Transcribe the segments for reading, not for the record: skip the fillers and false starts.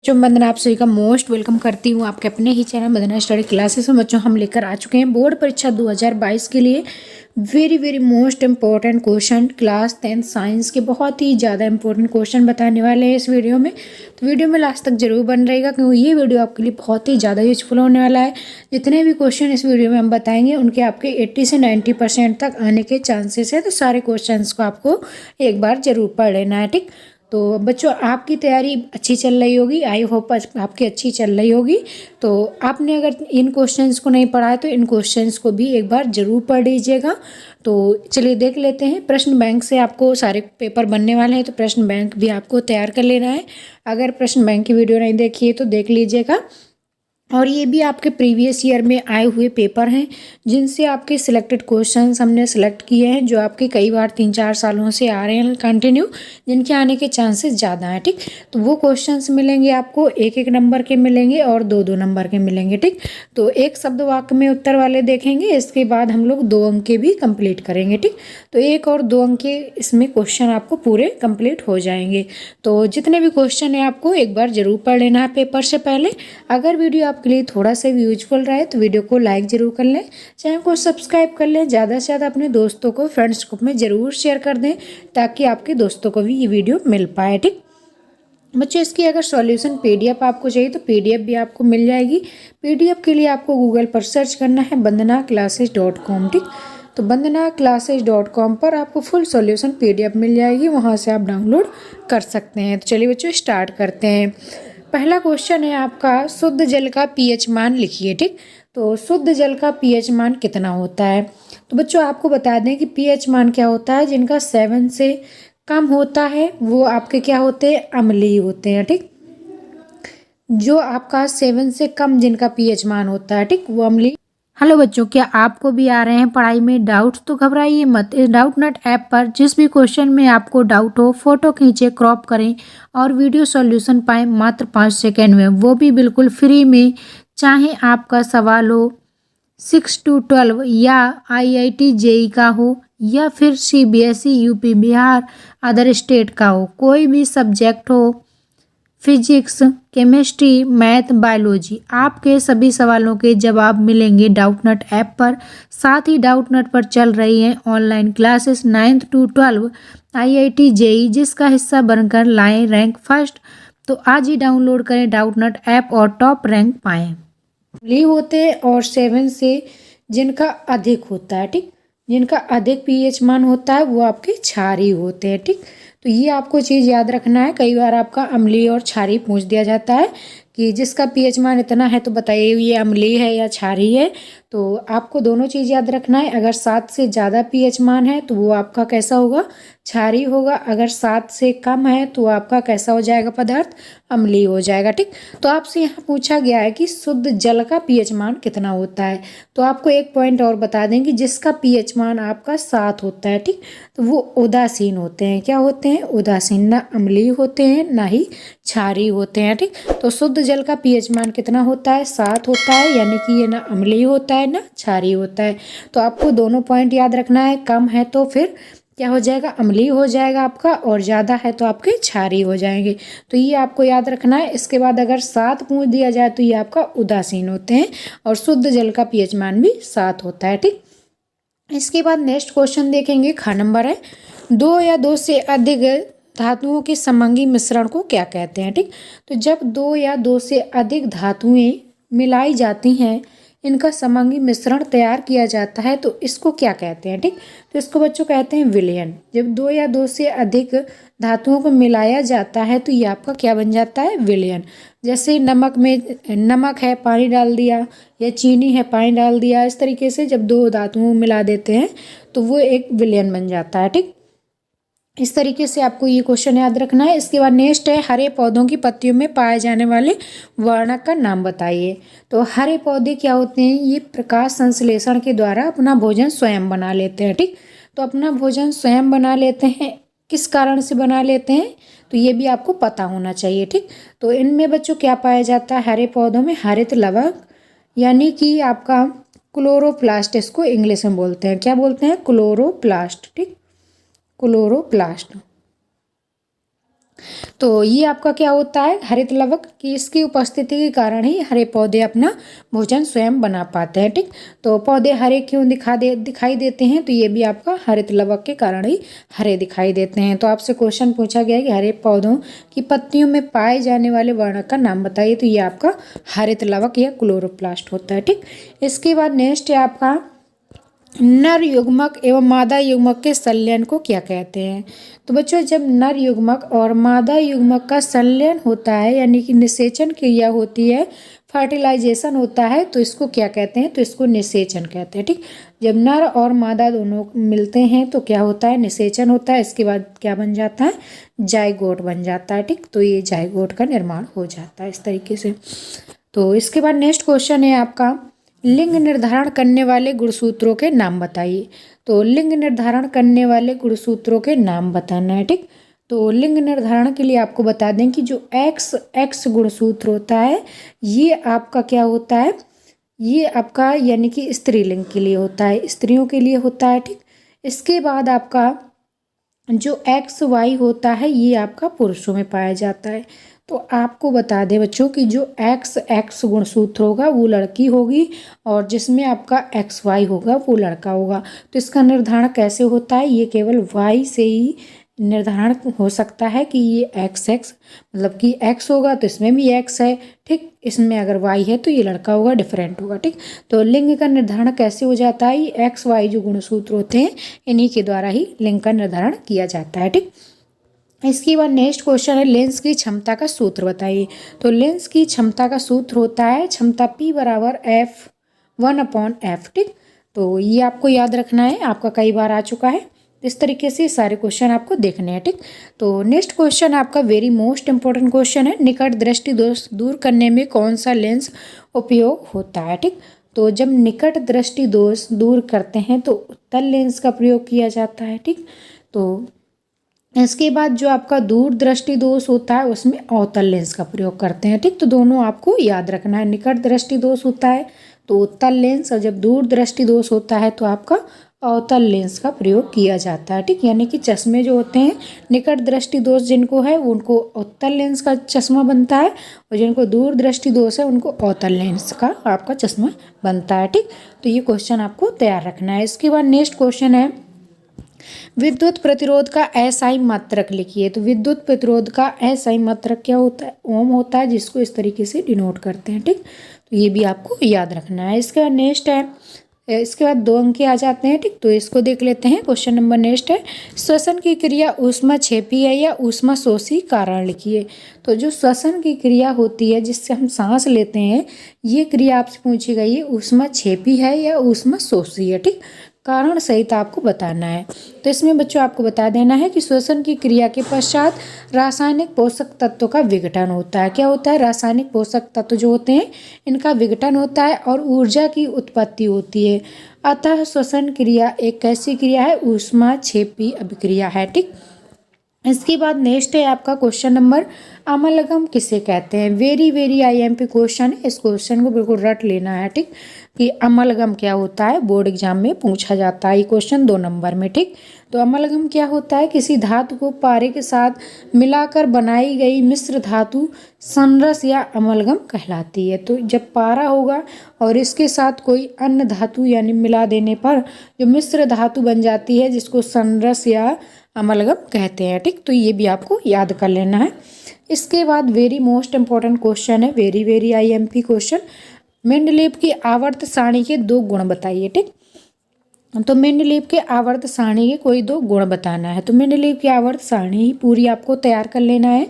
जो वंदना आप सभी का मोस्ट वेलकम करती हूँ आपके अपने ही चैनल वंदना स्टडी क्लासेस में। बच्चों हम लेकर आ चुके हैं बोर्ड परीक्षा 2022 के लिए very most important question class 10th science के बहुत ही ज़्यादा इंपॉर्टेंट क्वेश्चन बताने वाले हैं इस वीडियो में। तो वीडियो में लास्ट तक जरूर बन रहेगा क्योंकि ये वीडियो आपके लिए बहुत ही ज़्यादा यूजफुल होने वाला है। जितने भी क्वेश्चन इस वीडियो में हम बताएंगे उनके आपके 80 से 90% तक आने के चांसेस है। तो सारे क्वेश्चन को आपको एक बार जरूर पढ़ लेना है, ठीक। तो बच्चों आपकी तैयारी अच्छी चल रही होगी, आई होप आपकी अच्छी चल रही होगी। तो आपने अगर इन क्वेश्चंस को नहीं पढ़ा है तो इन क्वेश्चंस को भी एक बार ज़रूर पढ़ लीजिएगा। तो चलिए देख लेते हैं। प्रश्न बैंक से आपको सारे पेपर बनने वाले हैं तो प्रश्न बैंक भी आपको तैयार कर लेना है। अगर प्रश्न बैंक की वीडियो नहीं देखी है तो देख लीजिएगा। और ये भी आपके प्रीवियस ईयर में आए हुए पेपर हैं जिनसे आपके सिलेक्टेड क्वेश्चंस हमने सेलेक्ट किए हैं जो आपके कई बार 3-4 सालों से आ रहे हैं कंटिन्यू, जिनके आने के चांसेस ज़्यादा हैं, ठीक। तो वो क्वेश्चंस मिलेंगे आपको, एक एक नंबर के मिलेंगे और दो दो नंबर के मिलेंगे, ठीक। तो एक शब्द वाक्य में उत्तर वाले देखेंगे, इसके बाद हम लोग 2 अंक के भी कंप्लीट करेंगे, ठीक। तो 1 और 2 अंक के इसमें क्वेश्चन आपको पूरे कंप्लीट हो जाएंगे। तो जितने भी क्वेश्चन हैं आपको एक बार जरूर पढ़ लेना है पेपर से पहले। अगर वीडियो आपके लिए थोड़ा सा भी यूजफुल रहे तो वीडियो को लाइक जरूर कर लें, चैनल को सब्सक्राइब कर लें, ज़्यादा से ज़्यादा अपने दोस्तों को फ्रेंड्स ग्रुप में ज़रूर शेयर कर दें ताकि आपके दोस्तों को भी ये वीडियो मिल पाए, ठीक। बच्चों इसकी अगर सॉल्यूशन पीडीएफ आपको चाहिए तो पीडीएफ भी आपको मिल जाएगी। पीडीएफ के लिए आपको गूगल पर सर्च करना है vandanaclasses.com, ठीक। तो vandanaclasses.com पर आपको फुल सॉल्यूशन पीडीएफ मिल जाएगी, वहाँ से आप डाउनलोड कर सकते हैं। तो चलिए बच्चों स्टार्ट करते हैं। पहला क्वेश्चन है आपका, शुद्ध जल का पीएच मान लिखिए, ठीक। तो शुद्ध जल का पीएच मान कितना होता है? तो बच्चों आपको बता दें कि पीएच मान क्या होता है। जिनका 7 से कम होता है वो आपके क्या होते हैं, अम्लीय होते हैं, ठीक। जो आपका 7 से कम जिनका पीएच मान होता है, ठीक, वो अम्लीय। हेलो बच्चों, क्या आपको भी आ रहे हैं पढ़ाई में डाउट्स? तो घबराइए मत। इस डाउट नट ऐप पर जिस भी क्वेश्चन में आपको डाउट हो फोटो खींचे, क्रॉप करें और वीडियो सॉल्यूशन पाएं मात्र 5 सेकेंड में, वो भी बिल्कुल फ्री में। चाहे आपका सवाल हो 6 to 12 या IIT जेई का हो या फिर CBSE UP Bihar other state का हो, कोई भी सब्जेक्ट हो, फिजिक्स, केमिस्ट्री, मैथ, बायोलॉजी, आपके सभी सवालों के जवाब मिलेंगे डाउटनट ऐप पर। साथ ही डाउटनट पर चल रही हैं online classes 9th to 12 IIT JEE, जिसका हिस्सा बनकर लाएं रैंक फर्स्ट। तो आज ही डाउनलोड करें डाउटनट ऐप और टॉप रैंक पाएं। ली होते हैं और 7 से जिनका अधिक होता है, ठीक, जिनका अधिक पीएच मान होता है वो आपके क्षारीय होते हैं, ठीक। तो ये आपको चीज़ याद रखना है। कई बार आपका अम्लीय और क्षारीय पूछ दिया जाता है कि जिसका पीएच मान इतना है तो बताइए ये अम्लीय है या क्षारीय है। तो आपको दोनों चीज़ याद रखना है। अगर 7 से ज़्यादा पीएच मान है तो वो आपका कैसा होगा, क्षारीय होगा। अगर 7 से कम है तो आपका कैसा हो जाएगा पदार्थ, अम्लीय हो जाएगा, ठीक। तो आपसे यहाँ पूछा गया है कि शुद्ध जल का पीएच मान कितना होता है। तो आपको एक पॉइंट और बता दें कि जिसका पीएच मान आपका 7 होता है, ठीक, तो वो उदासीन होते हैं। क्या होते हैं? उदासीन, ना अम्लीय होते हैं ना ही क्षारीय होते हैं, ठीक। तो शुद्ध जल का पीएच मान कितना होता है? 7 होता है, यानी कि ये ना अम्लीय होता है ना क्षारीय होता है। तो आपको दोनों पॉइंट याद रखना है। कम है तो फिर क्या हो जाएगा, अम्लीय हो जाएगा आपका, और ज़्यादा है तो आपके क्षारीय हो जाएंगे। तो ये आपको याद रखना है। इसके बाद अगर 7 पूछ दिया जाए तो ये आपका उदासीन होते हैं और शुद्ध जल का पीएच मान भी 7 होता है, ठीक। इसके बाद नेक्स्ट क्वेश्चन देखेंगे। ख नंबर है, 2 या 2 से अधिक धातुओं के समंगी मिश्रण को क्या कहते हैं, ठीक। तो जब 2 या 2 से अधिक धातुएं मिलाई जाती हैं, इनका समंगी मिश्रण तैयार किया जाता है तो इसको क्या कहते हैं, ठीक। तो इसको बच्चों कहते हैं विलयन। जब 2 या 2 से अधिक धातुओं को मिलाया जाता है तो ये आपका क्या बन जाता है, विलयन। जैसे नमक में, नमक है पानी डाल दिया, या चीनी है पानी डाल दिया, इस तरीके से जब 2 धातुओं मिला देते हैं तो वो एक विलयन बन जाता है, ठीक। इस तरीके से आपको ये क्वेश्चन याद रखना है। इसके बाद नेक्स्ट है, हरे पौधों की पत्तियों में पाए जाने वाले वर्णक का नाम बताइए। तो हरे पौधे क्या होते हैं, ये प्रकाश संश्लेषण के द्वारा अपना भोजन स्वयं बना लेते हैं, ठीक। तो अपना भोजन स्वयं बना लेते हैं, किस कारण से बना लेते हैं तो ये भी आपको पता होना चाहिए, ठीक। तो इनमें बच्चों क्या पाया जाता है, हरे पौधों में हरित लवक, यानी कि आपका क्लोरोप्लास्ट, इसको इंग्लिश में बोलते हैं, क्या बोलते हैं, क्लोरोप्लास्ट, ठीक, क्लोरोप्लास्ट। तो ये आपका क्या होता है, हरित लवक, कि इसकी उपस्थिति के कारण ही हरे पौधे अपना भोजन स्वयं बना पाते हैं। ठीक, तो पौधे हरे क्यों दिखाई देते हैं, तो ये भी आपका हरित लवक के कारण ही हरे दिखाई देते हैं। तो आपसे क्वेश्चन पूछा गया है कि हरे पौधों की पत्तियों में पाए जाने वाले वर्णक का नाम बताइए, तो ये आपका हरित लवक या क्लोरोप्लास्ट होता है। ठीक, इसके बाद नेक्स्ट है आपका नर युग्मक एवं मादा युग्मक के संलयन को क्या कहते हैं। तो बच्चों, जब नर युग्मक और मादा युग्मक का संलयन होता है, यानी कि निषेचन क्रिया होती है, फर्टिलाइजेशन होता है, तो इसको क्या कहते हैं, तो इसको निषेचन कहते हैं। ठीक, जब नर और मादा दोनों मिलते हैं तो क्या होता है, निषेचन होता है। इसके बाद क्या बन जाता है, जाइगोट बन जाता है। ठीक, तो ये जाइगोट का निर्माण हो जाता है इस तरीके से। तो इसके बाद नेक्स्ट क्वेश्चन है आपका, लिंग निर्धारण करने वाले गुणसूत्रों के नाम बताइए। तो लिंग निर्धारण करने वाले गुणसूत्रों के नाम बताना है। ठीक, तो लिंग निर्धारण के लिए आपको बता दें कि जो एक्स गुणसूत्र होता है, ये आपका क्या होता है, ये आपका यानी कि स्त्रीलिंग के लिए होता है, स्त्रियों के लिए होता है। ठीक, इसके बाद आपका जो एक्स वाई होता है, ये आपका पुरुषों में पाया जाता है। तो आपको बता दें बच्चों कि जो एक्स गुणसूत्र होगा वो लड़की होगी, और जिसमें आपका एक्स वाई होगा वो लड़का होगा। तो इसका निर्धारण कैसे होता है, ये केवल वाई से ही निर्धारण हो सकता है कि ये एक्स मतलब कि एक्स होगा तो इसमें भी एक्स है। ठीक, इसमें अगर वाई है तो ये लड़का होगा, डिफरेंट होगा। ठीक, तो लिंग का निर्धारण कैसे हो जाता है, ये एक्स वाई जो गुणसूत्र होते हैं इन्हीं के द्वारा ही लिंग का निर्धारण किया जाता है। ठीक, इसके बाद नेक्स्ट क्वेश्चन है, लेंस की क्षमता का सूत्र बताइए। तो लेंस की क्षमता का सूत्र होता है क्षमता P बराबर F1/F। ठीक, तो ये आपको याद रखना है, आपका कई बार आ चुका है। इस तरीके से सारे क्वेश्चन आपको देखने हैं। ठीक, तो नेक्स्ट क्वेश्चन आपका वेरी मोस्ट इंपॉर्टेंट क्वेश्चन है, निकट दृष्टि दोष दूर करने में कौन सा लेंस उपयोग होता है। ठीक, तो जब निकट दृष्टि दोष दूर करते हैं तो उत्तल लेंस का प्रयोग किया जाता है। ठीक, तो इसके बाद जो आपका दूर दृष्टि दोष होता है उसमें अवतल लेंस का प्रयोग करते हैं। ठीक, तो दोनों आपको याद रखना है, निकट दृष्टि दोष होता है तो उत्तल लेंस, और जब दूर दृष्टि दोष होता है तो आपका अवतल लेंस का प्रयोग किया जाता है। ठीक, यानी कि चश्मे जो होते हैं, निकट दृष्टि दोष जिनको है उनको उत्तल लेंस का चश्मा बनता है, और जिनको दूर दृष्टि दोष है उनको अवतल लेंस का आपका चश्मा बनता है। ठीक, तो ये क्वेश्चन आपको तैयार रखना है। इसके बाद नेक्स्ट क्वेश्चन है, विद्युत प्रतिरोध का एसआई मात्रक लिखिए। तो विद्युत प्रतिरोध का एसआई मात्रक क्या होता है, ओम होता है, जिसको इस तरीके से डिनोट करते हैं। ठीक, तो ये भी आपको याद रखना है। इसके बाद नेक्स्ट है, इसके बाद 2 अंक आ जाते हैं। ठीक, तो इसको देख लेते हैं। क्वेश्चन नंबर नेक्स्ट है, श्वसन की क्रिया ऊष्माक्षेपी है या ऊष्माशोषी, कारण लिखिए। तो जो श्वसन की क्रिया होती है जिससे हम सांस लेते हैं, ये क्रिया आपसे पूछी गई है ऊष्माक्षेपी है या ऊष्माशोषी है। ठीक, कारण सहित आपको बताना है। तो इसमें बच्चों आपको बता देना है कि श्वसन की क्रिया के पश्चात रासायनिक पोषक तत्वों का विघटन होता है। क्या होता है, रासायनिक पोषक तत्व जो होते हैं इनका विघटन होता है और ऊर्जा की उत्पत्ति होती है। अतः श्वसन क्रिया एक कैसी क्रिया है, ऊष्माक्षेपी अभिक्रिया है। ठीक, इसके बाद नेक्स्ट है आपका क्वेश्चन नंबर, अमलगम किसे कहते हैं। वेरी आईएमपी क्वेश्चन है, इस क्वेश्चन को बिल्कुल रट लेना है। ठीक, कि अमलगम क्या होता है, बोर्ड एग्जाम में पूछा जाता है ये क्वेश्चन 2 नंबर में। ठीक, तो अमलगम क्या होता है, किसी धातु को पारे के साथ मिलाकर बनाई गई मिश्र धातु संरस या अमलगम कहलाती है। तो जब पारा होगा और इसके साथ कोई अन्य धातु यानी मिला देने पर जो मिश्र धातु बन जाती है, जिसको संरस या अमलगम कहते हैं। ठीक, तो ये भी आपको याद कर लेना है। इसके बाद वेरी मोस्ट इंपॉर्टेंट क्वेश्चन है, वेरी आईएमपी क्वेश्चन, मेंडलीव की आवर्त सारणी के 2 गुण बताइए। ठीक, तो मेंडलीव के आवर्त सारणी के कोई 2 गुण बताना है। तो मेंडलीव की आवर्त सारणी ही पूरी आपको तैयार कर लेना है,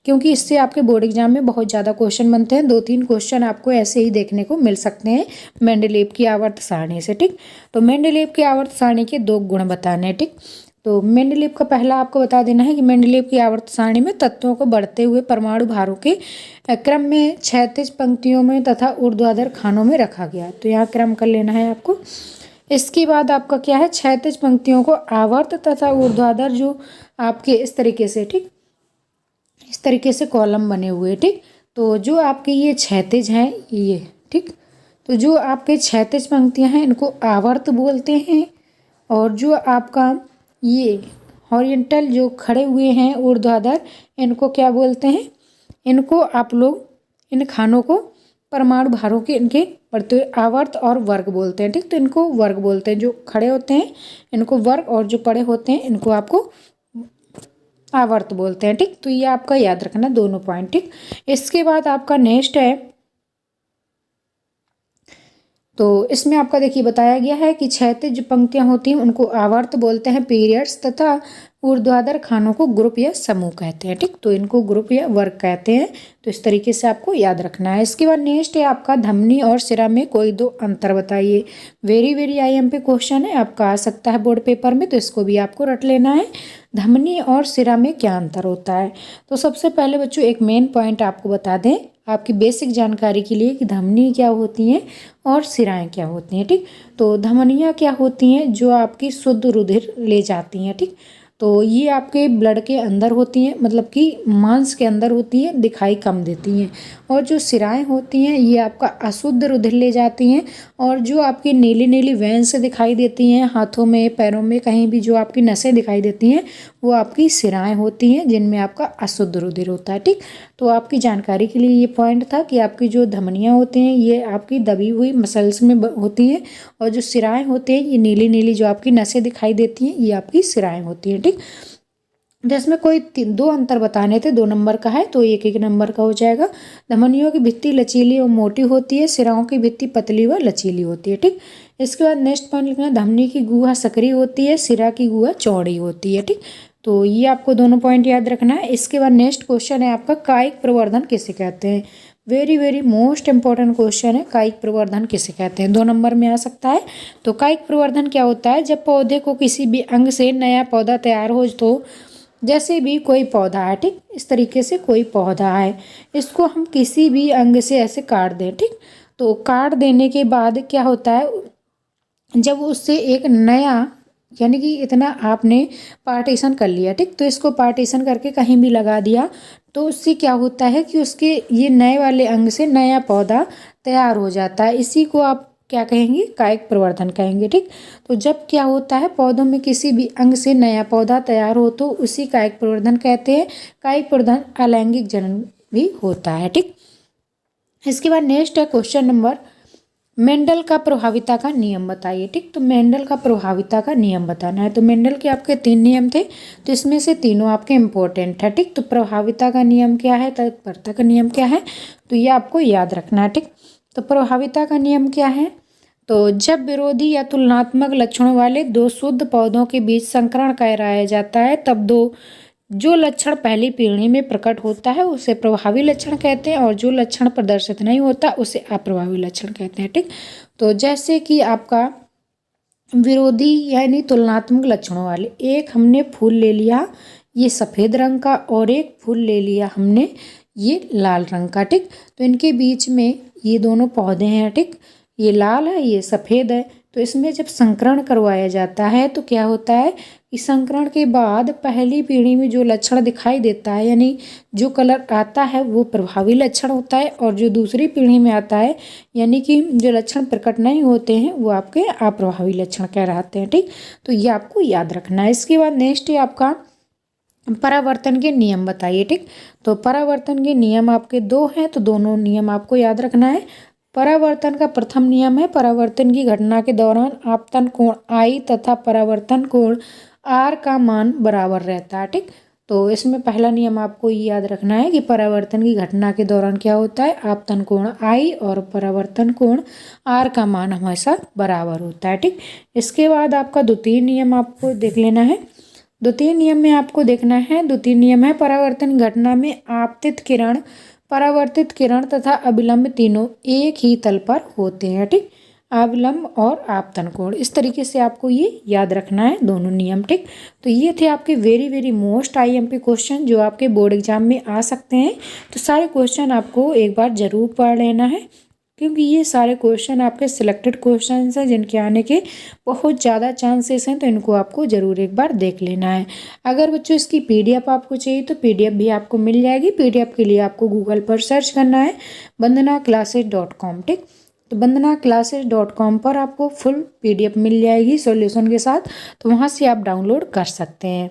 क्योंकि इससे आपके बोर्ड एग्जाम में बहुत ज़्यादा क्वेश्चन बनते हैं। 2-3 क्वेश्चन आपको ऐसे ही देखने को मिल सकते हैं मेंडलीव की आवर्त सारणी से। ठीक, तो मेंडलीव की आवर्त सारणी के 2 गुण बताने हैं। ठीक, तो मेंडलीव का पहला आपको बता देना है कि मेंडलीव की आवर्त सारणी में तत्वों को बढ़ते हुए परमाणु भारों के क्रम में क्षैतिज पंक्तियों में तथा ऊर्ध्वाधर खानों में रखा गया। तो यहाँ क्रम कर लेना है आपको। इसके बाद आपका क्या है, क्षैतिज पंक्तियों को आवर्त तथा ऊर्ध्वाधर जो आपके इस तरीके से, ठीक, इस तरीके से कॉलम बने हुए। ठीक, तो जो आपके ये क्षैतिज हैं ये, ठीक, तो जो आपके क्षैतिज पंक्तियां हैं इनको आवर्त बोलते हैं, और जो आपका ये हॉरिजेंटल जो खड़े हुए हैं ऊर्ध्वाधर, इनको क्या बोलते हैं? इनको आप लोग, इन खानों को परमाणु भारों के इनके बढ़ते हुए आवर्त और वर्ग बोलते हैं। ठीक, तो इनको वर्ग बोलते हैं। जो खड़े होते हैं इनको वर्ग, और जो पड़े होते हैं इनको आपको आवर्त बोलते हैं। ठीक, तो ये आपका याद रखना दोनों पॉइंट। ठीक, इसके बाद आपका नेक्स्ट है, तो इसमें आपका देखिए बताया गया है कि क्षैतिज जो पंक्तियां होती हैं उनको आवर्त बोलते हैं, पीरियड्स, तथा ऊर्ध्वाधर खानों को ग्रुप या समूह कहते हैं। ठीक, तो इनको ग्रुप या वर्ग कहते हैं। तो इस तरीके से आपको याद रखना है। इसके बाद नेक्स्ट है आपका धमनी और सिरा में कोई दो अंतर बताइए। वेरी वेरी IMP क्वेश्चन है, आपका आ सकता है बोर्ड पेपर में, तो इसको भी आपको रट लेना है। धमनी और सिरा में क्या अंतर होता है? तो सबसे पहले बच्चों एक मेन पॉइंट आपको बता दें आपकी बेसिक जानकारी के लिए कि धमनी क्या होती हैं और सिराएं क्या होती हैं। ठीक, तो धमनियाँ क्या होती हैं? जो आपकी शुद्ध रुधिर ले जाती हैं। ठीक, तो ये आपके ब्लड के अंदर होती हैं, मतलब कि मांस के अंदर होती हैं, दिखाई कम देती हैं। और जो सिराएं होती हैं ये आपका अशुद्ध रुधिर ले जाती हैं, और जो आपकी नीली नीली वेन से दिखाई देती हैं, हाथों में पैरों में कहीं भी जो आपकी नसें दिखाई देती हैं वो आपकी सिराएं होती हैं, जिनमें आपका अशुद्ध रुधिर होता है। ठीक, तो आपकी जानकारी के लिए ये पॉइंट था कि आपकी जो धमनियाँ होती हैं ये आपकी दबी हुई मसल्स में होती हैं, और जो सिराएं होती हैं ये नीली नीली जो आपकी नसें दिखाई देती हैं ये आपकी सिराएं होती हैं। ठीक, तो इसमें कोई दो अंतर बताने थे, 2 नंबर का है तो 1-1 नंबर का हो जाएगा। धमनियों की भित्ति लचीली और मोटी होती है, सिराओं की भित्ति पतली व लचीली होती है। ठीक, इसके बाद नेक्स्ट पॉइंट लिखना है, धमनी की गुहा सक्रिय होती है, सिरा की गुहा चौड़ी होती है। ठीक, तो ये आपको दोनों पॉइंट याद रखना है। इसके बाद नेक्स्ट क्वेश्चन है आपका, कायिक प्रवर्धन किसे कहते हैं? Very very most important question है, कायिक प्रवर्धन किसे कहते हैं? 2 नंबर में आ सकता है। तो कायिक प्रवर्धन क्या होता है? जब पौधे को किसी भी अंग से नया पौधा तैयार हो, तो जैसे भी कोई पौधा है, ठीक, इस तरीके से कोई पौधा है, इसको हम किसी भी अंग से ऐसे काट दें। ठीक, तो काट देने के बाद क्या होता है, जब उससे एक नया, यानी कि इतना आपने पार्टीशन कर लिया, ठीक, तो इसको पार्टीशन करके कहीं भी लगा दिया, तो उससे क्या होता है कि उसके ये नए वाले अंग से नया पौधा तैयार हो जाता है। इसी को आप क्या कहेंगे? कायिक प्रवर्धन कहेंगे। ठीक, तो जब क्या होता है पौधों में किसी भी अंग से नया पौधा तैयार हो तो उसी कायिक प्रवर्धन कहते हैं। कायिक प्रवर्धन अलैंगिक जनन भी होता है। ठीक, इसके बाद नेक्स्ट है क्वेश्चन नंबर, मेंडल का प्रभाविता का नियम बताइए। ठीक, तो मेंडल का प्रभाविता का नियम बताना है। तो मेंडल के आपके 3 नियम थे, तो इसमें से तीनों आपके इम्पोर्टेंट है। ठीक, तो प्रभाविता का नियम क्या है, तत्परता का नियम क्या है, तो ये आपको याद रखना है। ठीक, तो प्रभाविता का नियम क्या है? तो जब विरोधी या तुलनात्मक लक्षणों वाले 2 शुद्ध पौधों के बीच संकरण कराया जाता है, तब जो लक्षण पहली पीढ़ी में प्रकट होता है उसे प्रभावी लक्षण कहते हैं, और जो लक्षण प्रदर्शित नहीं होता उसे अप्रभावी लक्षण कहते हैं। ठीक, तो जैसे कि आपका विरोधी यानी तुलनात्मक लक्षणों वाले, एक हमने फूल ले लिया ये सफ़ेद रंग का, और एक फूल ले लिया हमने ये लाल रंग का। ठीक, तो इनके बीच में ये दोनों पौधे हैं। ठीक, ये लाल है ये सफ़ेद है, तो इसमें जब संकरण करवाया जाता है तो क्या होता है कि संकरण के बाद पहली पीढ़ी में जो लक्षण दिखाई देता है, यानी जो कलर आता है वो प्रभावी लक्षण होता है, और जो दूसरी पीढ़ी में आता है यानी कि जो लक्षण प्रकट नहीं होते हैं वो आपके अप्रभावी लक्षण कहलाते हैं। ठीक, तो ये आपको याद रखना है। इसके बाद नेक्स्ट है आपका, परावर्तन के नियम बताइए। ठीक, तो परावर्तन के नियम आपके 2 हैं, तो दोनों नियम आपको याद रखना है। परावर्तन का प्रथम नियम है, परावर्तन की घटना के दौरान आपतन कोण I तथा परावर्तन कोण R का मान बराबर रहता है। ठीक, तो इसमें पहला नियम आपको ये याद रखना है कि परावर्तन की घटना के दौरान क्या होता है, आपतन कोण I और परावर्तन कोण R का मान हमेशा बराबर होता है। ठीक, इसके बाद आपका द्वितीय नियम आपको देख लेना है। द्वितीय नियम में आपको देखना है, द्वितीय नियम है, परावर्तन घटना में आपतित किरण, परावर्तित किरण तथा अभिलंब तीनों एक ही तल पर होते हैं। ठीक, अविलंब और आपतन कोण, इस तरीके से आपको ये याद रखना है दोनों नियम। ठीक, तो ये थे आपके very very most IMP question जो आपके बोर्ड एग्जाम में आ सकते हैं। तो सारे क्वेश्चन आपको एक बार जरूर पढ़ लेना है, क्योंकि ये सारे क्वेश्चन आपके सिलेक्टेड क्वेश्चन हैं जिनके आने के बहुत ज़्यादा चांसेस हैं, तो इनको आपको ज़रूर एक बार देख लेना है। अगर बच्चों इसकी PDF आपको चाहिए तो PDF भी आपको मिल जाएगी। PDF के लिए आपको गूगल पर सर्च करना है bandanaclasses.com। ठीक, तो bandanaclasses.com पर आपको फुल PDF मिल जाएगी सॉल्यूशन के साथ, तो वहाँ से आप डाउनलोड कर सकते हैं।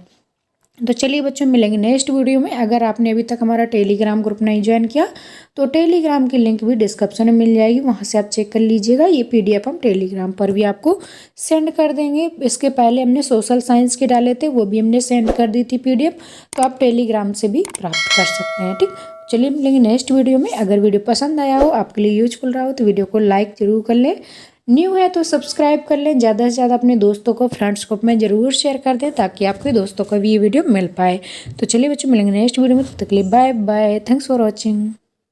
तो चलिए बच्चों, मिलेंगे नेक्स्ट वीडियो में। अगर आपने अभी तक हमारा टेलीग्राम ग्रुप नहीं ज्वाइन किया तो टेलीग्राम की लिंक भी डिस्क्रिप्शन में मिल जाएगी, वहाँ से आप चेक कर लीजिएगा। ये PDF हम टेलीग्राम पर भी आपको सेंड कर देंगे। इसके पहले हमने सोशल साइंस के डाले थे, वो भी हमने सेंड कर दी थी PDF, तो आप टेलीग्राम से भी प्राप्त कर सकते हैं। ठीक, चलिए मिलेंगे नेक्स्ट वीडियो में। अगर वीडियो पसंद आया हो, आपके लिए यूजफुल रहा हो, तो वीडियो को लाइक जरूर कर लें। न्यू है तो सब्सक्राइब कर लें। ज़्यादा से ज़्यादा अपने दोस्तों को, फ्रेंड्स ग्रुप में ज़रूर शेयर कर दें, ताकि आपके दोस्तों को भी ये वीडियो मिल पाए। तो चलिए बच्चों, मिलेंगे नेक्स्ट वीडियो में। तब तक के लिए bye bye. Thanks for watching.